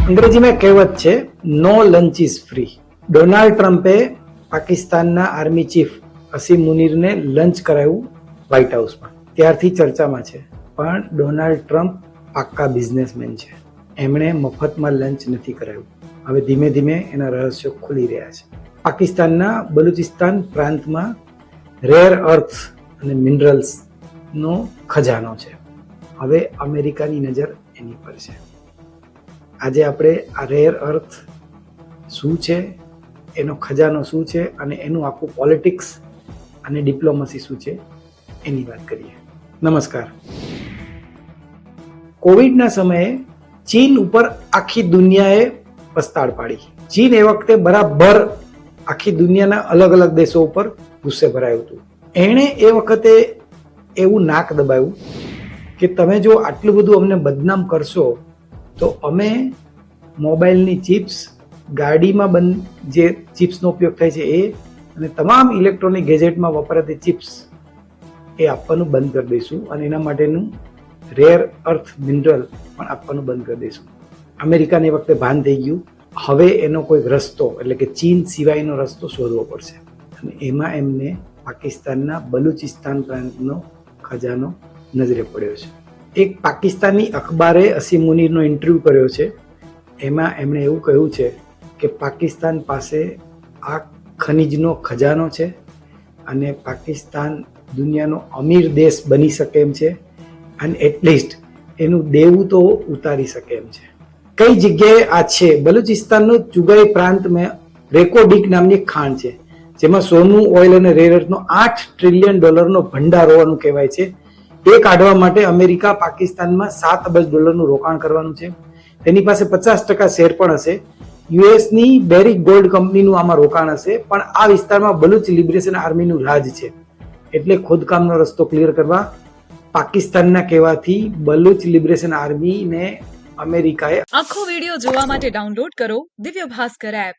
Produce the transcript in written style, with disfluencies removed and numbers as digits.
અંગ્રેજીમાં કહેવત છે નો લંચ ઇઝ ફ્રી. ડોનાલ્ડ ટ્રમ્પે પાકિસ્તાનના આર્મી ચીફ અસીમ મુનીરને લંચ કરાવ્યું વ્હાઇટ હાઉસમાં. ત્યારથી ચર્ચામાં છે. પણ ડોનાલ્ડ ટ્રમ્પ પાક્કા બિઝનેસમેન છે. એમણે મફતમાં લંચ નથી કરાવ્યું. હવે ધીમે ધીમે એના રહસ્યો ખુલી રહ્યા છે. પાકિસ્તાનના બલુચિસ્તાન પ્રાંતમાં રેર અર્થ અને મિનરલ્સનો ખજાનો છે. હવે અમેરિકાની નજર એની પર છે. આજે આપણે આ રેર અર્થ શું છે, એનો ખજાનો શું છે અને એનું આખું પોલિટિક્સ અને ડિપ્લોમસી શું છે એની વાત કરીએ. નમસ્કાર. કોવિડના સમયે ચીન ઉપર આખી દુનિયાએ પસ્તાળ પાડી. ચીન એ વખતે બરાબર આખી દુનિયાના અલગ અલગ દેશો ઉપર ગુસ્સે ભરાયું હતું. એણે એ વખતે એવું નાક દબાવ્યું કે તમે જો આટલું બધું અમને બદનામ કરશો તો અમે મોબાઈલની ચિપ્સ, ગાડીમાં જે ચિપ્સનો ઉપયોગ થાય છે એ અને તમામ ઇલેક્ટ્રોનિક ગેજેટમાં વપરાતી ચિપ્સ એ આપવાનું બંધ કરી દઈશું અને એના માટેનું રેર અર્થ મિનરલ પણ આપવાનું બંધ કરી દઈશું. અમેરિકાને એ વખતે ભાન થઈ ગયું. હવે એનો કોઈ રસ્તો એટલે કે ચીન સિવાયનો રસ્તો શોધવો પડશે અને એમાં એમને પાકિસ્તાનના બલુચિસ્તાન પ્રાંતનો ખજાનો નજરે પડ્યો છે. એક પાકિસ્તાની અખબારે અસીમ મુનીરનો ઇન્ટરવ્યૂ કર્યો છે. એમાં એમણે એવું કહ્યું છે કે પાકિસ્તાન પાસે આ ખનીજનો ખજાનો છે અને પાકિસ્તાન દુનિયાનો અમીર દેશ બની શકે એમ છે અને એટલીસ્ટ એનું દેવું તો ઉતારી શકે એમ છે. કઈ જગ્યાએ આ છે? બલુચિસ્તાનનો ચુગાઈ પ્રાંતમાં રેકોડિક નામની ખાણ છે જેમાં સોનું, ઓઇલ અને રેર અર્થનો $8 ટ્રિલિયન ભંડાર હોવાનું કહેવાય છે. એ કાઢવા માટે અમેરિકા પાકિસ્તાનમાં $7 અબજ રોકાણ કરવાનું છે. તેની પાસે 50% શેર પણ હશે. યુએસની બેરિક ગોલ્ડ કંપનીનું આમાં રોકાણ હશે. પણ આ વિસ્તારમાં બલુચ લિબરેશન આર્મીનું રાજ છે. એટલે ખોદકામનો રસ્તો ક્લિયર કરવા પાકિસ્તાનના કહેવાથી બલુચ લિબરેશન આર્મીને અમેરિકાએ આખો વિડિયો જોવા માટે ડાઉનલોડ કરો દિવ્ય ભાસ્કર એપ.